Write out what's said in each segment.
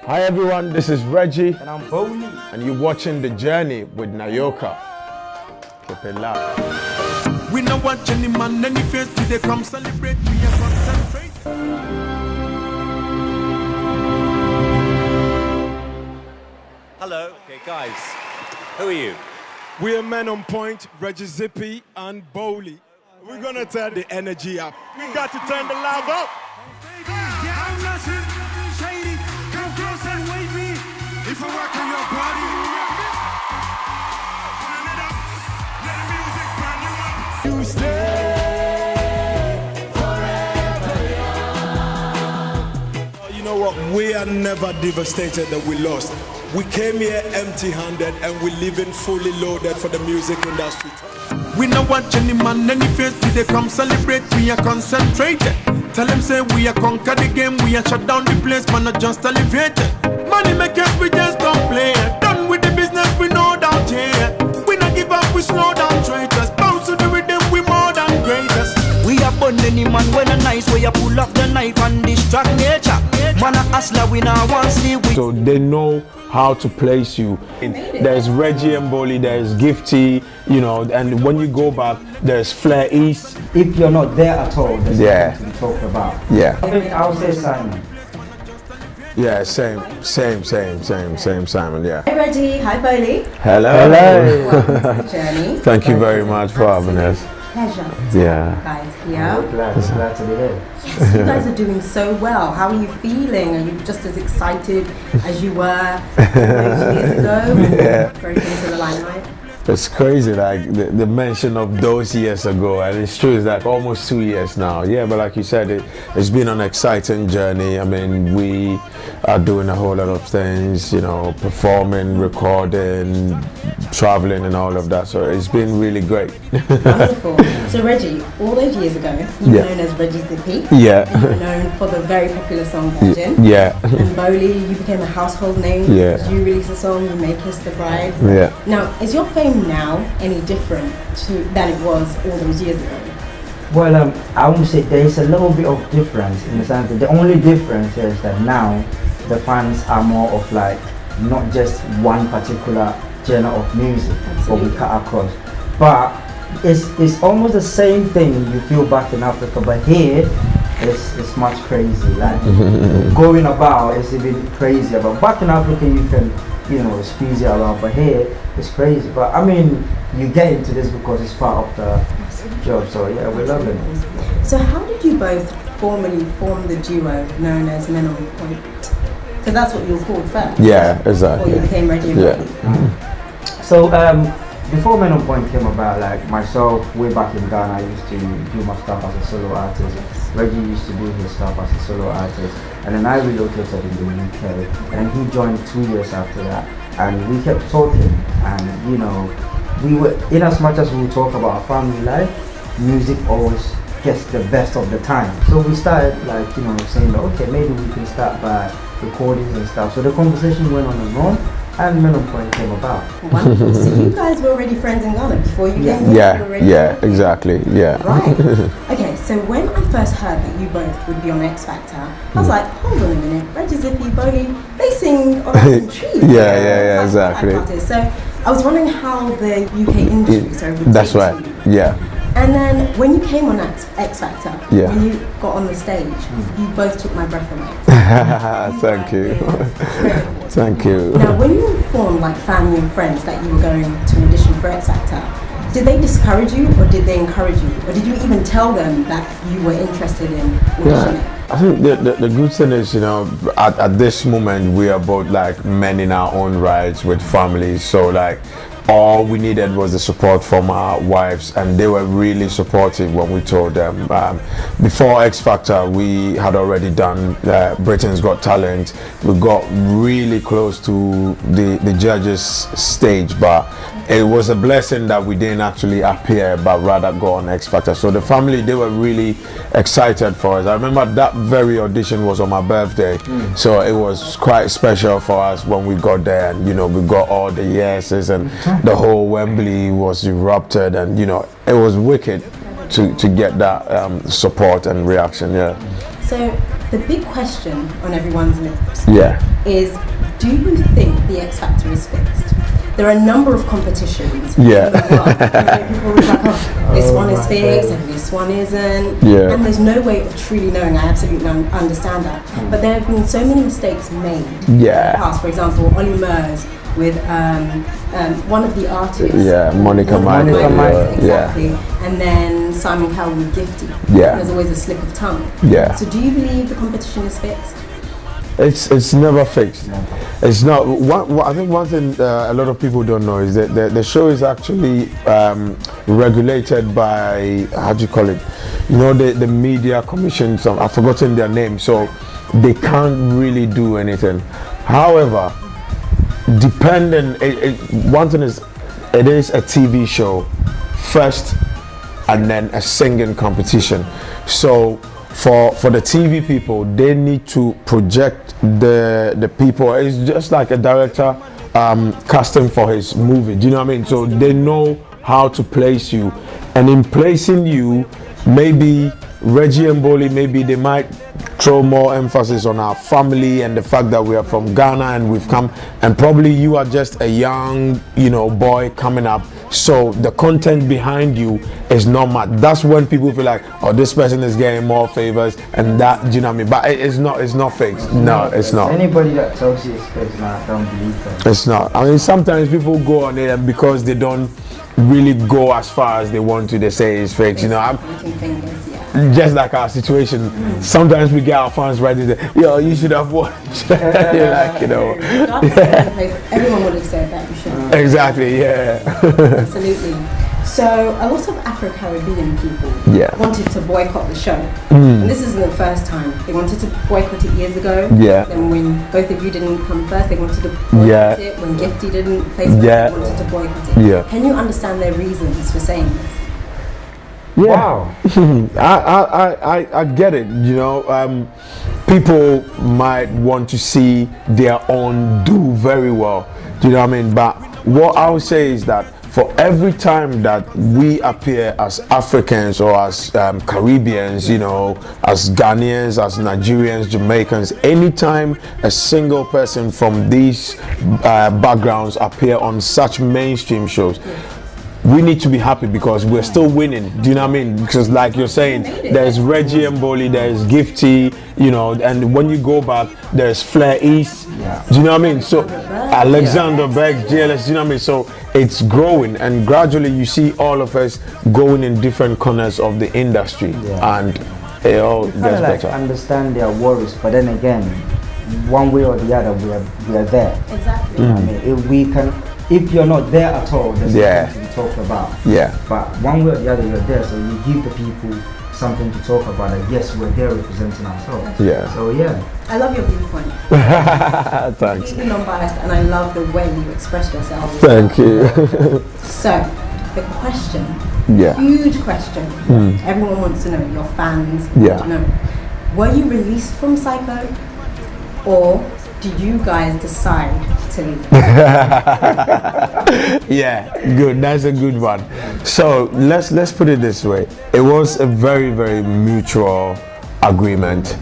Hi everyone, this is Reggie And Bollie. and you're watching The Journey with Nayoka. Keep it loud. We no watch any man, any face, they come celebrate, we are concentrate. Hello. Okay, guys. Who are you? We are men on point, Reggie and Bollie. We're gonna turn the energy up. We got to turn the love up. If I work on your body, turn it up, let the music burn you up. You stay forever young. You know what? We are never devastated that we lost. We came here empty-handed and we're living fully loaded for the music industry. We no watch any man, any face, they come celebrate, we are concentrated. Tell them say we are conquer the game, we are shut down the place, man, not just elevated. Money makers, we just don't play. Done with the business, we no doubt, yeah. We not give up, we slow down traitors. Bounce to the rhythm, we more than greatest. We are born any man when a nice way you pull off the knife and distract nature. Man a hustler, we now want sleep. So they know how to place you. There's Reggie N Bollie, there's Gifty, you know, and when you go back, there's Flair East. If you're not there at all, there's nothing to be talked about. Yeah. I think I'll say Simon. Yeah, same, Simon, yeah. Hi Reggie, hi Bollie. Hello. Welcome to The Journey. Thank you very much for having us. Pleasure. Yeah. Guys We're here. glad to be here. Yes, you guys are doing so well. How are you feeling? Are you just as excited as you were 8 years ago? Yeah. Broke into the limelight. It's crazy, like the mention of those years ago, and it's true, it's like almost 2 years now. Yeah, but like you said, it's been an exciting journey. I mean, we are doing a whole lot of things, you know, performing, recording, traveling and all of that. So it's been really great. Wonderful. So Reggie, all those years ago, you were Yeah. known as Reggie Zippy. Yeah. And you were known for the very popular song Virgin. Yeah. And Bollie, you became a household name. Yeah. because You released a song, You May Kiss the Bride. Yeah. Now, is your fame now any different than it was all those years ago? Well, I would say there is a little bit of difference in the sense that the only difference is that now the fans are more of like not just one particular genre of music, but we cut across. But it's almost the same thing you feel back in Africa, but here it's much crazy. Like going about is even crazier. But back in Africa you can, you know, squeeze it around, but here it's crazy. But I mean, you get into this because it's part of the job, so yeah, we love it. So how did you both formally form the duo known as Men on Point? Because that's what you were called first. Yeah, exactly. Before you became Reggie N Yeah. Bollie. So before Men on Point came about, like myself, way back in Ghana, I used to do my stuff as a solo artist. Reggie used to do his stuff as a solo artist, and then I relocated in the UK, and he joined 2 years after that, and we kept talking, and you know, we were, in as much as we would talk about our family life, music always gets the best of the time. So we started, like, you know, saying, okay, maybe we can start by recordings and stuff. So the conversation went on, and Men on Point came about. Wonderful. So you guys were already friends in Ghana before you came here? You were already friends? Exactly, yeah. Right. Okay, so when I first heard that you both would be on X Factor, I was like, hold on a minute, Reggie Zippy, Bollie, they sing on a tree. Yeah, exactly. So I was wondering how the UK industry would That's take right, to you. yeah. And then when you came on X Factor, Yeah. when you got on the stage, you both took my breath away. Thank you. Incredible. Thank you. Now, when you informed like family and friends that you were going to audition for X Factor, did they discourage you or did they encourage you? Or did you even tell them that you were interested in auditioning? I think the good thing is, you know, at this moment we are both like men in our own rights with families, so like all we needed was the support from our wives, and they were really supportive when we told them. Before X Factor, we had already done Britain's Got Talent. We got really close to the judges stage, but it was a blessing that we didn't actually appear, but rather go on X Factor. So the family, they were really excited for us. I remember that very audition was on my birthday, so it was quite special for us when we got there, and you know, we got all the yeses, and the whole Wembley was erupted, and you know, it was wicked to get that support and reaction. Yeah. So the big question on everyone's lips is, do you think the X Factor is fixed? There are a number of competitions. Yeah. People are like, oh, this one is fixed and this one isn't. Yeah. And there's no way of truly knowing. I absolutely understand that. But there have been so many mistakes made in the past. For example, Ollie Murs with one of the artists. Yeah, Monica Michael. Exactly. And then Simon Cowell with Gifty. Yeah. There's always a slip of tongue. Yeah. So do you believe the competition is fixed? It's never fixed. It's not. I think one thing a lot of people don't know is that the show is actually regulated by, how do you call it? You know, the media commission. I've forgotten their name, so they can't really do anything. However, one thing is, it is a TV show first, and then a singing competition. So for the TV people, they need to project the people. It's just like a director casting for his movie. Do you know what I mean? So they know how to place you, and in placing you, maybe Reggie N Bollie, maybe they might throw more emphasis on our family and the fact that we are from Ghana and we've come, and probably you are just a young, boy coming up. So the content behind you is not much. That's when people feel like, oh, this person is getting more favors and that, do you know what I mean? But it's not fixed. No, it's not. Anybody that tells you it's fixed, I don't believe them. It's not. I mean, sometimes people go on it and because they don't really go as far as they want to, they say it's fixed. Just like our situation, sometimes we get our fans right in there. Yo, you should have watched. You're like, Everyone would have said that you should. Exactly, yeah. Absolutely. So a lot of Afro-Caribbean people wanted to boycott the show. And this isn't the first time. They wanted to boycott it years ago. Yeah. Then when both of you didn't come first, they wanted to boycott it. When Gifty didn't place first, they wanted to boycott it. Yeah. Can you understand their reasons for saying this? Yeah. Wow. I get it. People might want to see their own do very well. Do you know what I mean? But what I would say is that for every time that we appear as Africans or as Caribbeans, as Ghanaians, as Nigerians, Jamaicans, anytime a single person from these backgrounds appear on such mainstream shows, we need to be happy because we're still winning. Do you know what I mean? Because like you're saying, there's Reggie N Bollie, there's Gifty, and when you go back, there's Flair East. Do you know what I mean? So Alexander Beck, GLS, do you know what I mean? So it's growing, and gradually you see all of us going in different corners of the industry, and it all gets better. Understand their worries, but then again, one way or the other, we are there. Exactly. I mean, if you're not there at all, there's nothing to talk about. Yeah. But one way or the other, you're there, so you give the people something to talk about. Like, yes, we're there representing ourselves. Yeah. So yeah. I love your viewpoint. Thanks. Completely non-biased, and I love the way you express yourself. Thank you. So, the question. Yeah. Huge question. Everyone wants to know. Your fans want to know. Were you released from SYCO, or did you guys decide to leave? Yeah, good. That's a good one. So let's put it this way. It was a very, very mutual agreement.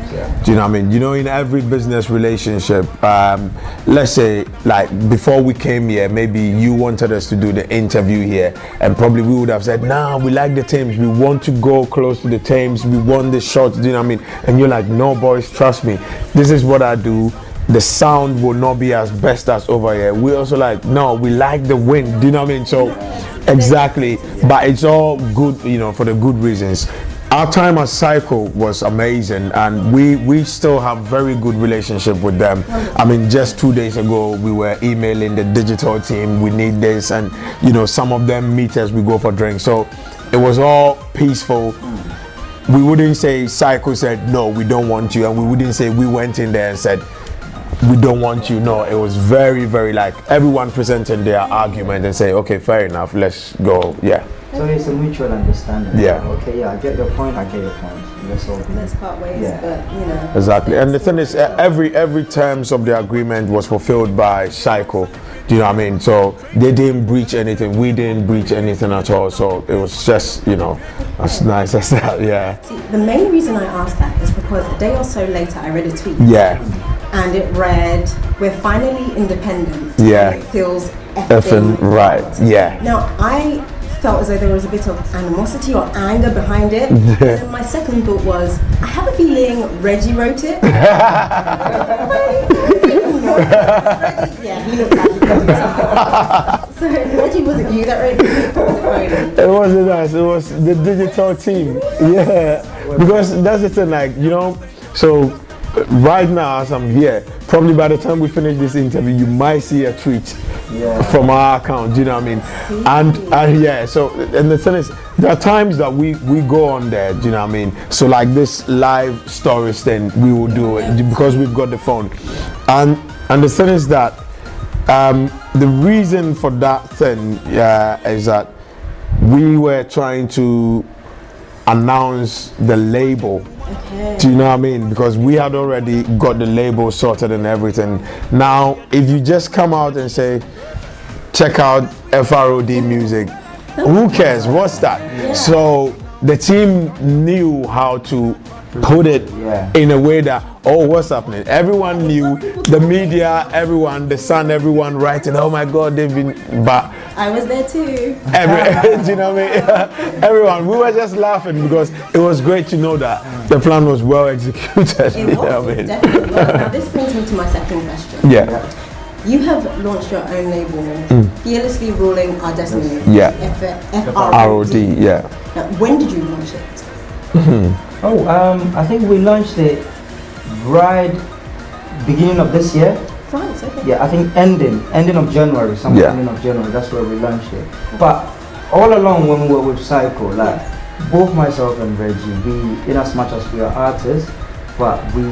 Do you know what I mean? In every business relationship, let's say like before we came here, maybe you wanted us to do the interview here, and probably we would have said, nah, we like the Thames, we want to go close to the Thames, we want the shots, do you know what I mean? And you're like, no boys, trust me, this is what I do. The sound will not be as best as over here. We also like, no, we like the wind, do you know what I mean? So exactly, but it's all good, for the good reasons. Our time at SYCO was amazing, and we still have very good relationship with them. I mean, just 2 days ago we were emailing the digital team, we need this, and some of them meet us, we go for drinks. So it was all peaceful. We wouldn't say SYCO said no, we don't want you, and we wouldn't say we went in there and said we don't want you. No, it was very, very like everyone presenting their argument and say, okay, fair enough, let's go. Yeah. So it's a mutual understanding. Yeah. Okay, yeah, I get your point, I get your point. Let's part ways, but Exactly. And the thing is, every terms of the agreement was fulfilled by SYCO. Do Do you know what I mean? So they didn't breach anything. We didn't breach anything at all. So it was just, you know, as nice as that. Yeah. See, the main reason I asked that is because a day or so later I read a tweet. Yeah. And it read, "We're finally independent." Yeah. And it feels Effing right. Yeah. Now I felt as though there was a bit of animosity or anger behind it. And then my second thought was, I have a feeling Reggie wrote it. Reggie, yeah, he looked like he wrote it. So Reggie, was it you that wrote it? It wasn't us. It was the digital team. Yeah. Because that's the thing, like, you know, so right now as I'm here, probably by the time we finish this interview, you might see a tweet from our account, you know what I mean? And yeah, so, and the thing is, there are times that we go on there, do you know what I mean? So like this live stories thing, we will do it because we've got the phone. And the thing is that the reason for that thing is that we were trying to announce the label. Okay. Do you know what I mean? Because we had already got the label sorted and everything. Now, if you just come out and say, check out FROD music, who cares? What's that? Yeah. So the team knew how to put it in a way that, oh, what's happening? Everyone knew, the media, everyone, the Sun, everyone writing, oh my God, they've been, but I was there too. do you know what I mean? Everyone, we were just laughing because it was great to know that the plan was well executed. It was, definitely. Well, now this brings me to my second question. Yeah. You have launched your own label, Fearlessly Ruling Our Destinies. Yeah. FROD. Yeah. Now, when did you launch it? I think we launched it right beginning of this year. France, okay. Yeah, I think ending of January, ending of January, that's where we launched it. But all along when we were with SYCO, like both myself and Reggie, we, in as much as we are artists, but we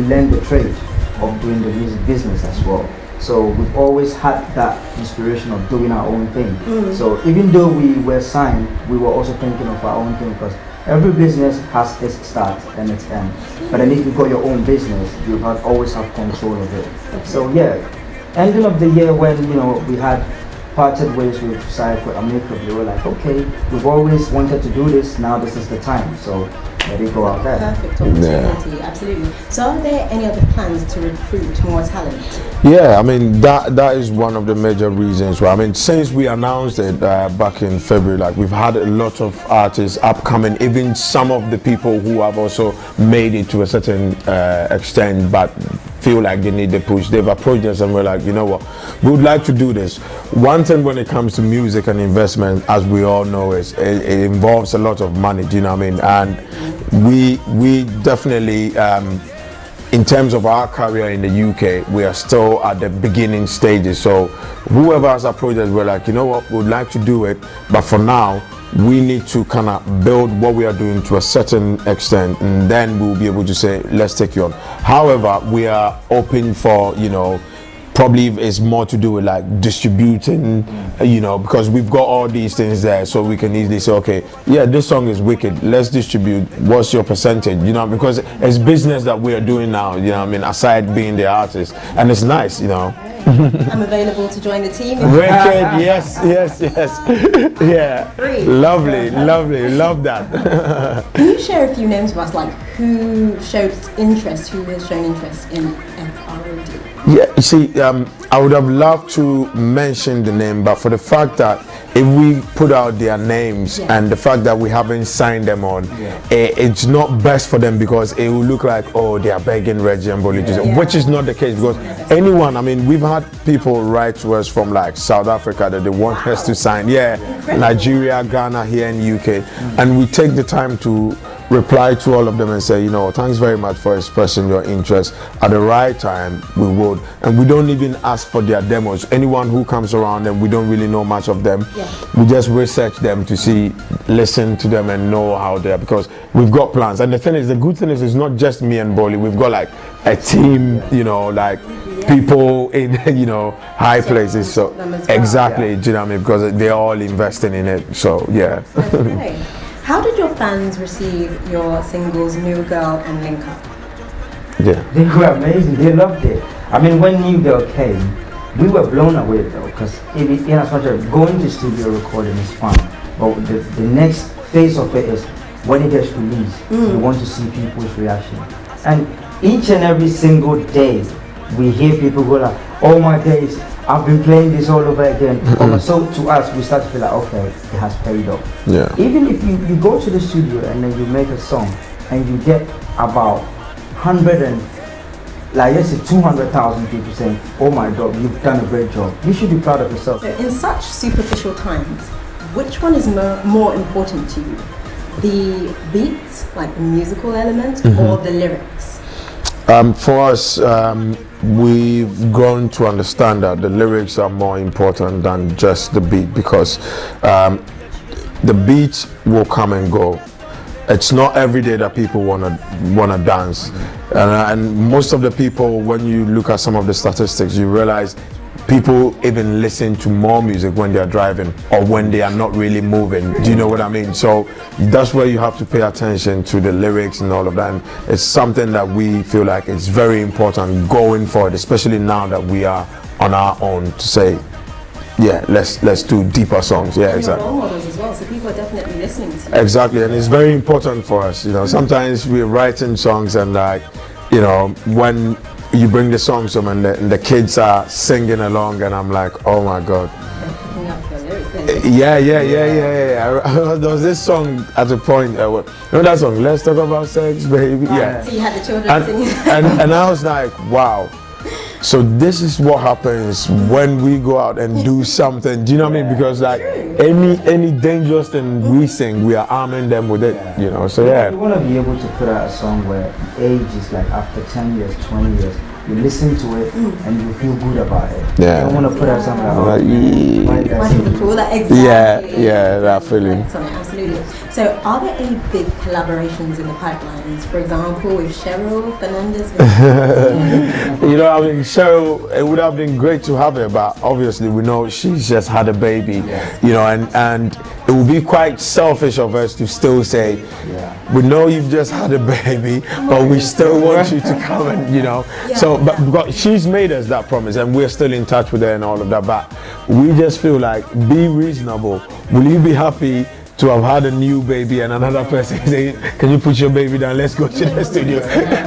learned the trade of doing the music business as well. So we've always had that inspiration of doing our own thing. So even though we were signed, we were also thinking of our own thing, because every business has its start and its end. But then if you got your own business, you always have control of it. So yeah, ending of the year when, you know, we had parted ways with SYCO and Makeup, we were like, okay, we've always wanted to do this, now this is the time. So let it go out there. Perfect opportunity, absolutely. So are there any other plans to recruit more talent? Yeah, I mean, that is one of the major reasons why. I mean, since we announced it back in February, like we've had a lot of artists upcoming, even some of the people who have also made it to a certain extent but feel like they need the push. They've approached us and we're like, you know what, we would like to do this. One thing when it comes to music and investment, as we all know, is it involves a lot of money, do you know what I mean? And we definitely, in terms of our career in the UK, we are still at the beginning stages. So whoever has approached us, we're like, you know what, we'd like to do it, but for now, we need to kind of build what we are doing to a certain extent, and then we'll be able to say, let's take you on. However, we are open for, you know, probably it's more to do with like distributing, you know, because we've got all these things there, so we can easily say, okay, yeah, this song is wicked, let's distribute, what's your percentage, you know, because it's business that we are doing now, you know what I mean, aside being the artist, and it's nice, you know. I'm available to join the team. Wicked, yes. Yeah. Free. Lovely, love that. Can you share a few names with us, like who showed interest, who has shown interest in FROD? Yeah, you see, I would have loved to mention the name, but for the fact that if we put out their names and the fact that we haven't signed them on, it's not best for them, because it will look like, oh, they are begging Reggie N Bollie to say, which is not the case, because anyone, I mean, we've had people write to us from like South Africa that they want us to sign, Nigeria, Ghana, here in UK, and we take the time to reply to all of them and say, you know, thanks very much for expressing your interest. At the right time, we would. And we don't even ask for their demos. Anyone who comes around and we don't really know much of them, we just research them to see, listen to them and know how they are, because we've got plans. And the thing is, the good thing is, it's not just me and Bollie. We've got like a team, you know, like people in, you know, high places. So exactly, do you know what I mean? Because they're all investing in it. So yeah. Okay. How did your fans receive your singles New Girl and Link Up? They were amazing, they loved it. I mean, when New Girl came, we were blown away though, because in as much as going to studio recording is fun, but the next phase of it is when it gets released, you want to see people's reaction. And each and every single day, we hear people go like, oh my days, I've been playing this all over again. So to us, we start to feel like, okay, it has paid off. Yeah. Even if you go to the studio and then you make a song and you get about 100 and like let's say 200,000 people saying, oh my God, you've done a great job. You should be proud of yourself. So in such superficial times, which one is more important to you? The beats, like the musical element, or the lyrics? For us, we've grown to understand that the lyrics are more important than just the beat, because the beat will come and go. It's not every day that people wanna dance, and most of the people, when you look at some of the statistics, you realize people even listen to more music when they are driving or when they are not really moving. Do you know what I mean? So that's where you have to pay attention to the lyrics and all of that. And it's something that we feel like it's very important going forward, especially now that we are on our own, to say, yeah, let's do deeper songs. Yeah, and exactly. Role models as well, so people are definitely listening to you. Exactly, and it's very important for us. You know, sometimes we're writing songs and like, you know, when you bring the songs to them and the kids are singing along, and I'm like, oh my God. Yeah. There was this song at a point, remember that song, Let's Talk About Sex, Baby? Yeah. So you had the children singing. And I was like, wow. So this is what happens when we go out and do something. Do you know what I mean? Because like any dangerous thing we sing, we are arming them with it. You know. So yeah. You want to be able to put out a song where the age is like after 10 years, 20 years, you listen to it and you feel good about it. Yeah. You don't want to put out something like, Why did we call that? Exactly. Yeah, that feeling. Absolutely. So are there any big collaborations in the pipelines? For example, with Cheryl Fernandez? You know, I mean, Cheryl, it would have been great to have her, but obviously we know she's just had a baby, you know, and it would be quite selfish of us to still say, we know you've just had a baby, but we still want you to come and, you know. So, but she's made us that promise and we're still in touch with her and all of that, but we just feel like, be reasonable. Will you be happy to have had a new baby and another person saying, can you put your baby down, let's go to the studio?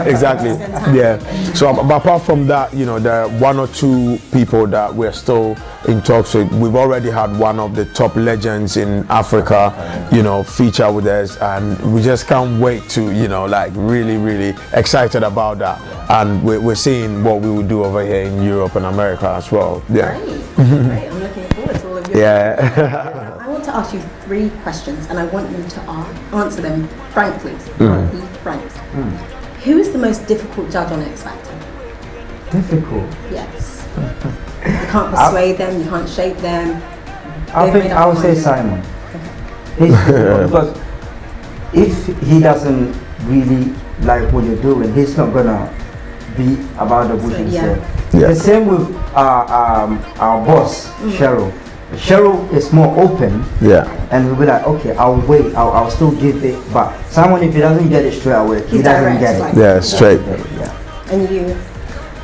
Exactly. Yeah. So but apart from that, you know, there are one or two people that we're still in talks with. We've already had one of the top legends in Africa, you know, feature with us, and we just can't wait to, you know, like really excited about that. And we're seeing what we will do over here in Europe and America as well. Yeah. Great. I'm looking forward to all of your Yeah. I want to ask you 3 questions and I want you to answer them frankly. Be frank. Who is the most difficult judge on X Factor? difficult. Yes. You can't persuade them, you can't shape them. I would say Simon. Because if he doesn't really like what you're doing, he's not gonna be about the bush himself. The same with our boss, Cheryl. Cheryl is more open, and we'll be like, okay, I'll wait, I'll still give it, but someone, if he doesn't get it straight away, he doesn't get it. Yeah, straight. And you?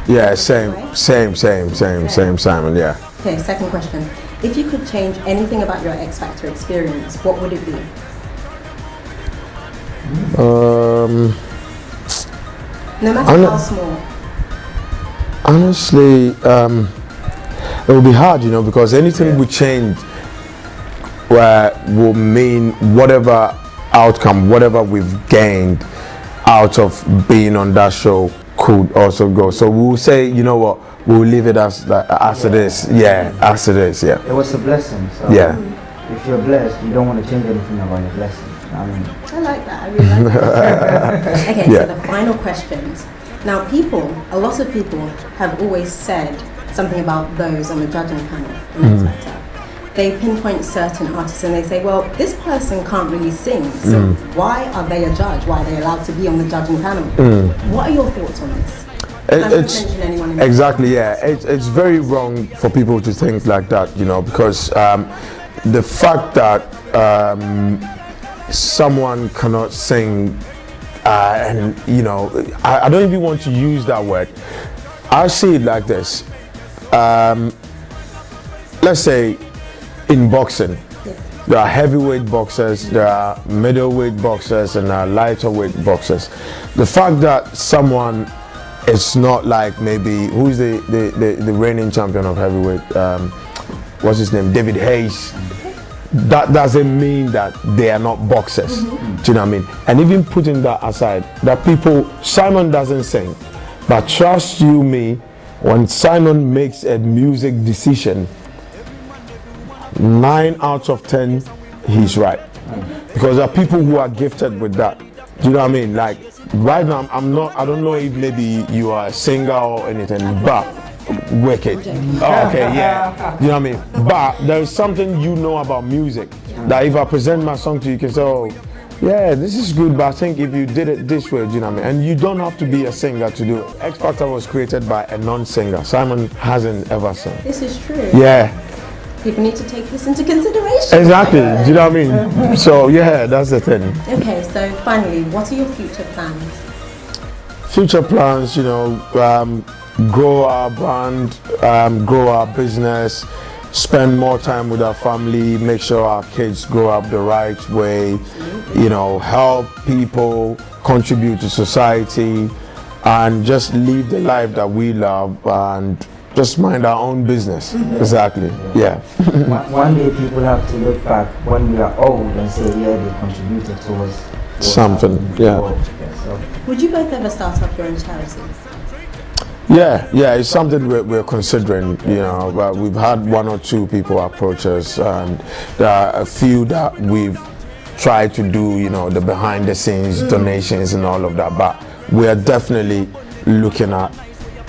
Yeah, same, Simon, yeah. Okay, second question. If you could change anything about your X Factor experience, what would it be? No matter how small. Honestly, it will be hard, you know, because anything we change will mean whatever outcome, whatever we've gained out of being on that show could also go. So we'll say, you know what, we'll leave it as it is. As it is. It was a blessing. So if you're blessed, you don't want to change anything about your blessing. I like that. I really like that. Okay, so the final questions. Now, a lot of people have always said something about those on the judging panel in X Factor. They pinpoint certain artists and they say, well, this person can't really sing, so why are they a judge? Why are they allowed to be on the judging panel? What are your thoughts on this? It's very wrong for people to think like that, you know, because the fact that someone cannot sing, and you know, I don't even want to use that word. I see it like this. let's say in boxing, there are heavyweight boxers, there are middleweight boxers, and there are lighter-weight boxers. The fact that someone is not like maybe, who's the reigning champion of heavyweight, what's his name, David Hayes, that doesn't mean that they are not boxers. Do you know what I mean? And even putting that aside, that people, Simon doesn't sing, but trust you me, when Simon makes a music decision, 9 out of 10 he's right, because there are people who are gifted with that. Do you know what I mean? Like right now, I don't know if maybe you are a singer or anything, but wicked. Oh, okay, yeah. You know what I mean? But there is something you know about music that if I present my song to you, you can say, oh, yeah, this is good, but I think if you did it this way, do you know what I mean? And you don't have to be a singer to do it. X Factor was created by a non-singer. Simon hasn't ever sung. This is true. Yeah. People need to take this into consideration. Exactly. Do you know what I mean? So yeah, that's the thing. Okay, so finally, what are your future plans? Future plans, you know, grow our brand, grow our business, spend more time with our family, make sure our kids grow up the right way, you know, help people, contribute to society, and just live the life that we love and just mind our own business. Exactly. Yeah. One day people have to look back when we are old and say, yeah, they contributed towards something. Yeah. So. Would you both ever start up your own charity? Yeah, it's something we're considering, you know, but we've had 1 or 2 people approach us, and there are a few that we've tried to do, you know, the behind the scenes donations and all of that, but we are definitely looking at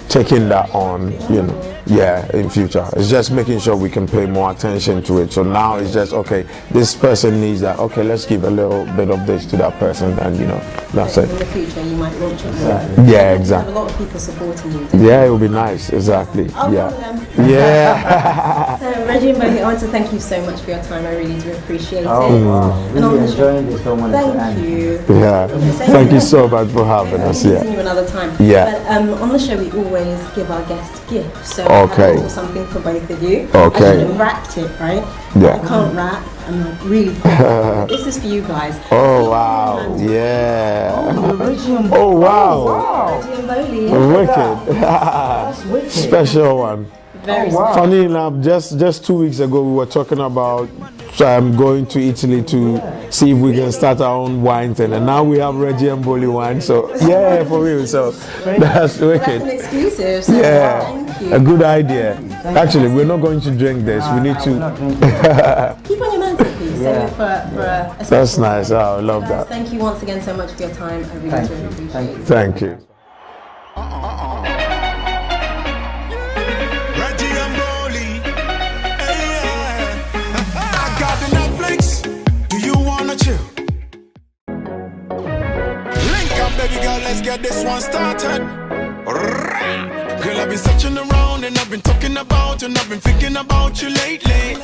taking that on, you know, in future. It's just making sure we can pay more attention to it. So now it's just, okay, this person needs that, okay, let's give a little bit of this to that person, and you know, that's it. In the future you might launch it. Yeah, exactly. Have a lot of people supporting you. Yeah, it would be nice, exactly. I'll yeah. call them. Yeah. So Reggie and Bollie, I want to thank you so much for your time. I really do appreciate it. Wow. And on Really the show, enjoying this. Don't want to thank end. you. Yeah. Thank you so much for having us. We'll Yeah. continue another time. Yeah. But on the show, we always give our guests gifts. So Okay. I have also something for both of you. Okay. I wrapped it, right? Yeah. I can't rap. I'm not really good. This is for you guys. Oh wow. Yeah. Reggie Oh wow. Reggie and Bollie. Wicked. That's wicked. Special one. Very wow. Funny enough, just 2 weeks ago we were talking about going to Italy to see if we can start our own wine thing, and now we have Reggie N Bollie wine. So yeah, for real. So that's That's an wicked. exclusive. So Yeah, thank you. a good idea. Actually, we're not going to drink this. We need We're not to. drinking. Keep on your mantelpiece. Yeah. So for a That's special nice. Oh, I love guys, that. thank you once again so much for your time. I really Thank do you. appreciate Thank it. you. Thank you. Reggie N Bollie. Hey, yeah. I got the Netflix. Do you wanna chill? Link up, baby girl. Let's get this one started. Girl, I've been searching around and I've been talking about and I've been thinking about you lately.